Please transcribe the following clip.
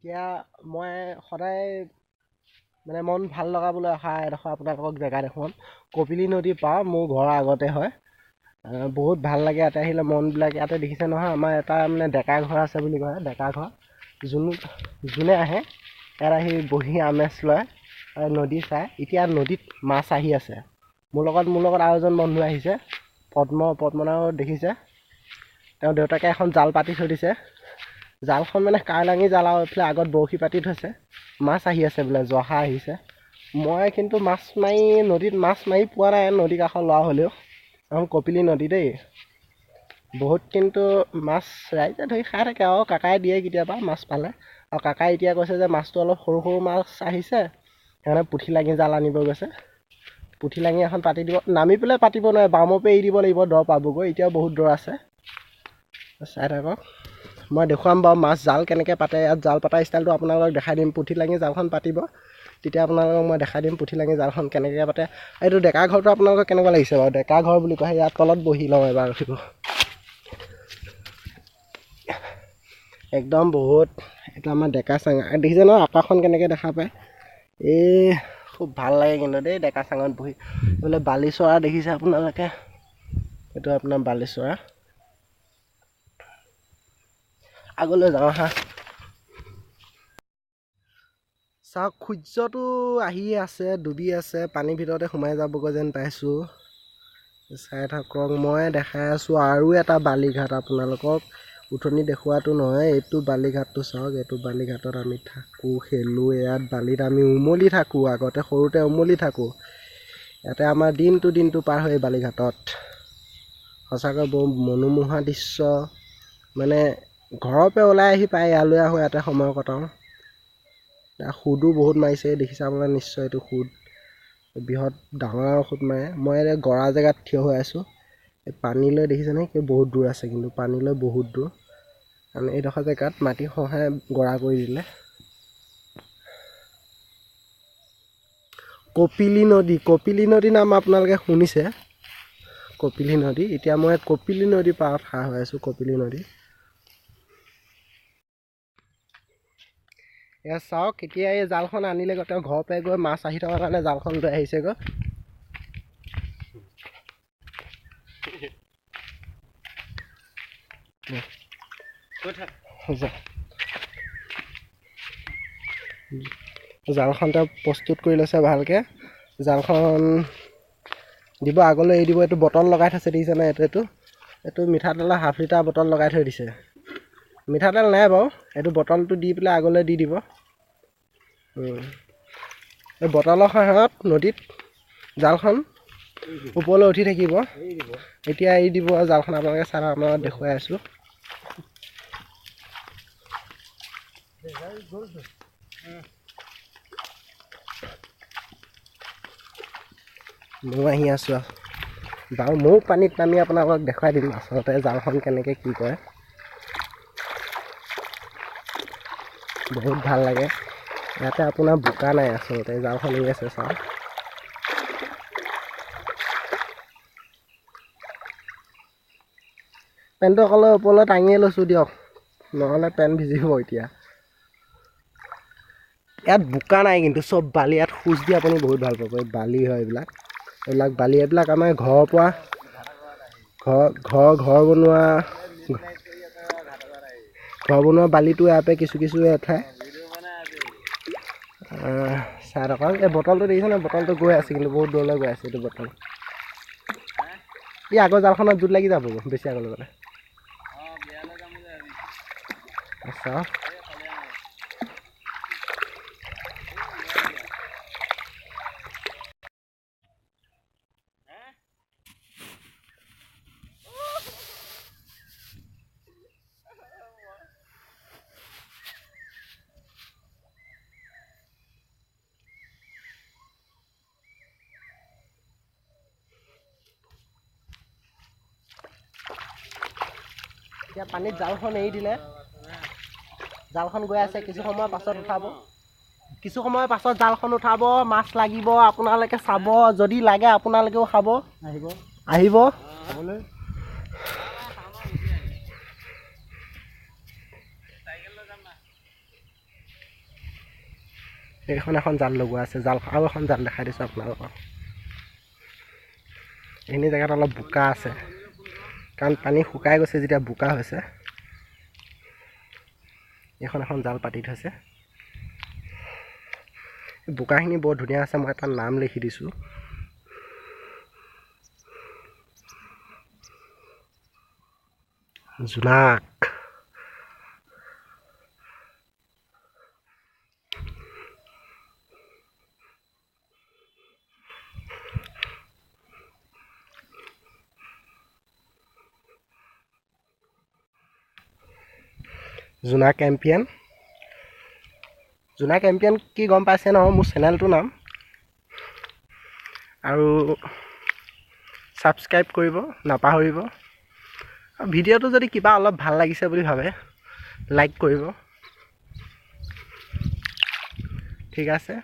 এতিয়া মই সদায় মানে মন ভাল লগাবলৈ অহা এডোখৰ আপোনালোকক জেগা দেখুৱাম। কপিলী নদীৰ পাৰ মোৰ ঘৰৰ আগতে হয়। বহুত ভাল লাগে ইয়াতে আহিলে মনবিলাক। ইয়াতে দেখিছে নহয়, আমাৰ এটা মানে ডেকা ঘৰ আছে বুলি কয়, ডেকা ঘৰ। যোনে আহে ইয়াত আহি বহি আমেজ লয় আৰু নদী চায়। এতিয়া নদীত মাছ আহি আছে। মোৰ লগত আৰু এজন বন্ধু আহিছে, পদ্মনাও দেখিছে। তেওঁ দেউতাকে এখন জাল পাতি থৈ দিছে। জালখন মানে কাৱৈলাঙি জাল আৰু এইফালে আগত বৰশী পাতি থৈছে। মাছ আহি আছে বোলে, জহা আহিছে। মই কিন্তু নদীত মাছ মাৰি পোৱা নাই, নদী কাষৰ ল'ৰা হ'লেও। এখন কপিলী নদী দেই, বহুত কিন্তু মাছ ৰাইজে ধৰি খাই থাকে আৰু কাকাই দিয়ে কেতিয়াবা মাছ পালে। আৰু কাকাই এতিয়া কৈছে যে মাছটো অলপ সৰু সৰু মাছ আহিছে, সেইকাৰণে পুঠি লাঙি জাল আনিব গৈছে। পুঠি লাঙি এখন পাতি দিব, নামি পেলাই পাতিব নোৱাৰে, বামৰ পৰা এৰি দিব লাগিব, দ পাবগৈ। এতিয়াও বহুত দূৰ আছে, চাই থাকক। মই দেখুৱাম বাৰু মাছ জাল কেনেকৈ পাতে। ইয়াত জাল পতা ষ্টাইলটো আপোনালোকক দেখাই দিম। পুঠি লাঙি জালখন পাতিব, তেতিয়া আপোনালোকক মই দেখাই দিম পুঠি লাঙি জালখন কেনেকৈ পাতে। এইটো ডেকা ঘৰটো আপোনালোকক কেনেকুৱা লাগিছে বাৰু? ডেকা ঘৰ বুলি কয়। ইয়াত তলত বহি লওঁ এবাৰ উঠিব। একদম বহুত এইটো আমাৰ ডেকা চাঙা দেখিছে নহয়, আকাশখন কেনেকৈ দেখা পায়। খুব ভাল লাগে কিন্তু দেই ডেকা চাঙত বহি। বোলে বালিচৰা দেখিছে আপোনালোকে, এইটো আপোনাৰ বালিচৰা। আগলৈ যাওঁ আহা। চাওক, সূৰ্যটো আহিয়ে আছে, ডুবি আছে, পানীৰ ভিতৰতে সোমাই যাবগৈ যেন পাইছোঁ। চাই থাকক, মই দেখাই আছোঁ আৰু এটা বালিঘাট আপোনালোকক। উঠনি দেখুৱাটো নহয়, এইটো বালিঘাটটো চাওক। এইটো বালিঘাটত আমি থাকোঁ, খেলোঁ। ইয়াত বালিত আমি উমলি থাকোঁ। আগতে সৰুতে উমলি থাকোঁ। ইয়াতে আমাৰ দিনটো পাৰ হয় বালিঘাটত। সঁচাকৈ বহু মনোমোহা দৃশ্য। মানে ঘৰৰ পৰা ওলাই আহি পাই ইয়ালৈ আহোঁ, ইয়াতে সময় কটাওঁ। সুদো বহুত মাৰিছে, দেখিছে আপোনালোকে নিশ্চয়। এইটো সুদ বৃহৎ ডাঙৰ সুদ মাৰে। মই এতিয়া গৰা জেগাত থিয় হৈ আছোঁ। এই পানীলৈ দেখিছেনে, বহুত দূৰ আছে, কিন্তু পানীলৈ বহুত দূৰ। কাৰণ এইডোখৰ জেগাত মাটি খহাই গৰা কৰি দিলে। কপিলী নদী নাম আপোনালোকে শুনিছে, কপিলী নদী। এতিয়া মই কপিলী নদীৰ পাৰত খাৰ হৈ আছোঁ, কপিলী নদী। এয়া চাওক, এতিয়া এই জালখন আনিলে গৈ, তেওঁ ঘৰৰ পৰাই গৈ মাছ আহি থকাৰ কাৰণে জালখন লৈ আহিছেগৈ। জালখন তেওঁ প্ৰস্তুত কৰি লৈছে ভালকৈ। জালখন দিব, আগলৈ এৰি দিব। এইটো বটল লগাই থৈছে, দেখিছেনে? এইটো মিঠাতেলৰ হাফ লিটাৰ বটল লগাই থৈ দিছে। মিঠাতেল নাই বাৰু, এইটো বটলটো দি পেলাই আগলৈ দি দিব। এই বটলৰ সহায়ত নদীত জালখন ওপৰলৈ উঠি থাকিব। এতিয়া এৰি দিব জালখন। আপোনালোকে চাই আপোনালোকক দেখুৱাই আছোঁ। ময়ো আহি আছোঁ বাৰু, ময়ো পানীত নামি আপোনালোকক দেখুৱাই দিম আচলতে জালখন কেনেকৈ কি কৰে। বহুত ভাল লাগে। ইয়াতে আপোনাৰ বোকা নাই আচলতে, জালখন এৰি আছে চাওক। পেণ্টটো অকলে ওপৰলৈ টাঙিয়ে লৈছোঁ দিয়ক, নহ'লে পেণ্ট ভিজিব এতিয়া। ইয়াত বোকা নাই কিন্তু চব বালি। ইয়াত খোজ দি আপুনি বহুত ভাল পাব। এই বালি হয় এইবিলাক বালি। এইবিলাক আমাৰ ঘৰৰ পৰা ঘৰ বনোৱা বালিটো ইয়াৰ পৰা কিছু উঠায়। চাই থাকক, এই বটলটো দেখিছেনে? বটলটো গৈ আছে, কিন্তু বহুত দূৰলৈ গৈ আছে এইটো বটল। ই আগৰ জালখনত জোত লাগি যাব বেছি আগলৈ গ'লে। আচ্ছা, এতিয়া পানীত জালখন এৰি দিলে, জালখন গৈ আছে। কিছু সময়ৰ পাছত জালখন উঠাব, মাছ লাগিব। আপোনালোকে চাব, যদি লাগে আপোনালোকেও খাব, আহিব। এইখন এখন জাল লগোৱা আছে, জাল আৰু এখন জাল দেখাই দিছোঁ আপোনালোকক। এইখিনি জেগাত অলপ বোকা আছে, কাৰণ পানী শুকাই গৈছে যেতিয়া বোকা হৈছে। এইখন এখন জাল পাতি থৈছে। বোকাখিনি বৰ ধুনীয়া আছে, মই এটা নাম লিখি দিছোঁ। জোনাক। জোনাক এম্পিয়ান। জোনাক এম্পিয়ান কি গম পাইছে নহয়, মোৰ চেনেলটোৰ নাম। আৰু ছাবস্ক্ৰাইব কৰিব নাপাহৰিব। ভিডিঅ'টো যদি কিবা অলপ ভাল লাগিছে বুলি ভাবে লাইক কৰিব। ঠিক আছে।